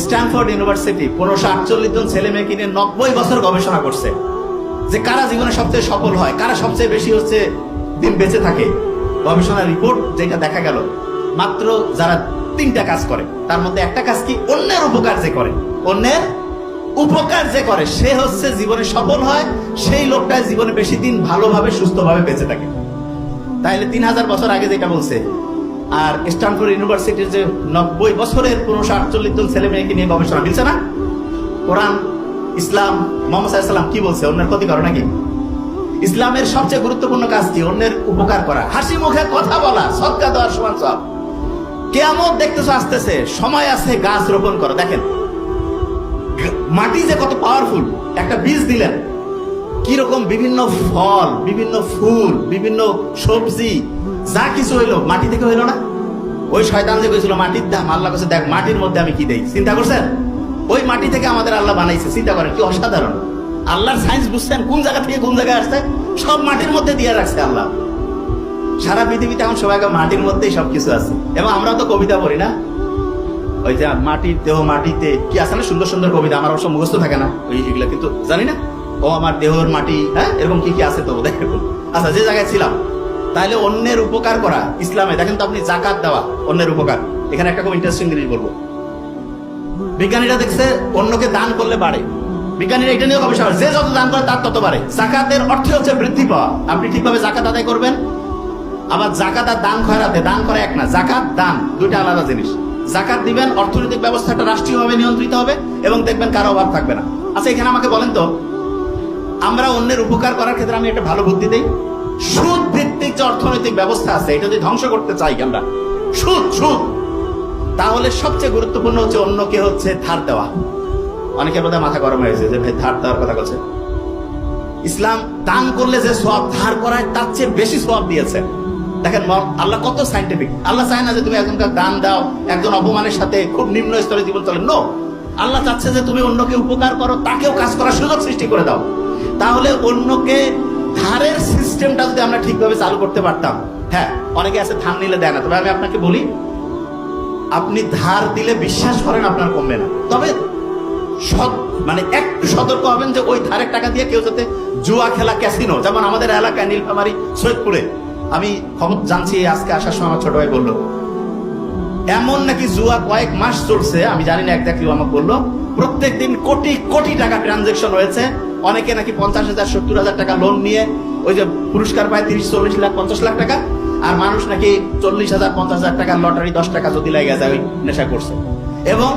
Stanford university 1548 জন ছেলে মেয়েকে নিয়ে 90 বছর গবেষণা করছে যে কারা জীবনে সবচেয়ে সফল হয়, কারা সবচেয়ে বেশি দিন বেঁচে থাকে। গবেষণার রিপোর্ট যেটা দেখা গেল, মাত্র যারা 3টা কাজ করে, তার মধ্যে একটা কাজ কি, অন্যের উপকার যে করে, অন্যের উপকার যে করে সে জীবনে সফল হয়, সেই লোকটা জীবনে বেশি দিন ভালোভাবে সুস্থভাবে বেঁচে থাকে। তাইলে 3000 বছর আগে যেটা বলছে, আর স্ট্যানফোর্ড ইউনিভার্সিটির যে 90 বছরের 1548 জন ছেলে মেয়েকে নিয়ে গবেষণা মিলছে না? কোরআন, ইসলাম, মুহাম্মদ সাল্লাল্লাহু আলাইহি ওয়াসাল্লাম কি বলছে? অন্যের ক্ষতি করো নাকি? ইসলামের সবচেয়ে গুরুত্বপূর্ণ কাজ কি? অন্যের উপকার করা, হাসি মুখে কথা বলা, সদকা দেওয়ার সমান সব। কিয়ামত দেখতেছো আসতেছে, সময় আছে গাছ রোপণ করো। দেখেন মাটি যে কত পাওয়ারফুল। একটা বীজ দিলেন, কিরকম বিভিন্ন ফল, বিভিন্ন ফুল, বিভিন্ন সবজি, যা কিছু হইলো মাটি থেকে হইলো না? ওই শয়তান যে কইছিল মাটির দাম, আল্লাহ কাছে দেখ মাটির মধ্যে আমি কি দেই। চিন্তা করছেন? ওই মাটি থেকে আমাদের আল্লাহ বানাইছে। চিন্তা করেন কি অসাধারণ। আল্লাহর সায়েন্স বুঝছেন? কোন জায়গা থেকে কোন জায়গায় আসছে, সব মাটির মধ্যে দিয়ে রাখছে আল্লাহ। সারা পৃথিবীতে এখন সবাই মাটির মধ্যেই সবকিছু আছে। এবং আমরা তো কবিতা পড়ি না, ওই যে মাটির দেহ মাটিতে, কি আছে না সুন্দর সুন্দর কবিতা, আমার অবশ্য মুখস্থ থাকে না ওইগুলা, কিন্তু জানি না, ও আমার দেহর মাটি, হ্যাঁ এরকম কি কি আছে তো দেখেন। আচ্ছা, যে জায়গায় ছিলাম, তাহলে অন্যের উপকার করা ইসলামে দেখেন তো আপনি, জাকাত দেওয়া অন্যের উপকার। এখানে একটা খুব ইন্টারেস্টিং জিনিস বলবো। বিজ্ঞানীরা দেখছে অন্যকে দান করলে বাড়ে। বিজ্ঞানীরা এটা নিয়ে গবেষণা করে, যে যত দান করে তার তত বাড়ে। জাকাতের অর্থ হচ্ছে বৃদ্ধি পাওয়া। আপনি ঠিকভাবে জাকাত আদায় করবেন। আবার জাকাত আর দান খয়রাতে, দান করা এক না, জাকাত দান দুইটা আলাদা জিনিস। জাকাত দিবেন, অর্থনৈতিক ব্যবস্থাটা রাষ্ট্রীয়ভাবে নিয়ন্ত্রিত হবে এবং দেখবেন কারো অভাব থাকবে না। আচ্ছা, এখানে আমাকে বলেন তো, আমরা অন্যের উপকার করার ক্ষেত্রে আমি একটা ভালো বুদ্ধি দেই। সুদ ভিত্তিক যে অর্থনৈতিক ব্যবস্থা আছে, এটা যদি ধ্বংস করতে চাই আমরা, সুদ, তাহলে সবচেয়ে গুরুত্বপূর্ণ হচ্ছে অন্যকে ধার দেওয়া। অনেকের বোধহয় মাথা গরম হয়েছে যে ভাই ধার দেওয়ার কথা বলছে। ইসলাম দান করলে যে সওয়াব, ধার করায় তার চেয়ে বেশি সওয়াব দিয়েছে। দেখেন আল্লাহ কত সাইন্টিফিক। আল্লাহ চায় না যে তুমি একজনকে দান দাও, একজন অপমানের সাথে খুব নিম্ন স্তরে জীবন চলে। নো, আল্লাহ চাচ্ছে যে তুমি অন্যকে উপকার করো, তাকেও কাজ করার সুযোগ সৃষ্টি করে দাও। তাহলে অন্যকে ধারের সিস্টেমটা যদি আমরা ঠিকভাবে চালু করতে পারতাম। হ্যাঁ, অনেকে আছে ধার নিলে দেয় না, তবে আমি আপনাকে বলি, আপনি ধার দিলে বিশ্বাস করেন আপনার কমবে না। তবে একটু সতর্ক হবেন যে ওই ধারের টাকা দিয়ে কেউ যাতে জুয়া খেলা, ক্যাসিনো, যেমন আমাদের এলাকায় নীলফামারী সৈয়দপুরে আমি খবর জানছি, আজকে আসার সময় আমার ছোট ভাই বললো, এমন নাকি জুয়া কয়েক মাস চলছে, আমি জানি না একজাক্টলি, আমাকে বললো প্রত্যেকদিন কোটি কোটি টাকা ট্রানজেকশন হয়েছে। অনেকে নাকি 50,000 70,000 টাকা লোন নিয়ে ওই যে পুরস্কার পায় 30, 40 লাখ, 50 লাখ টাকা, আর মানুষ নাকি 40,000 50,000 টাকা লটারি 10 টাকা যদি লেগে যায় ওই নেশা করছে। এবং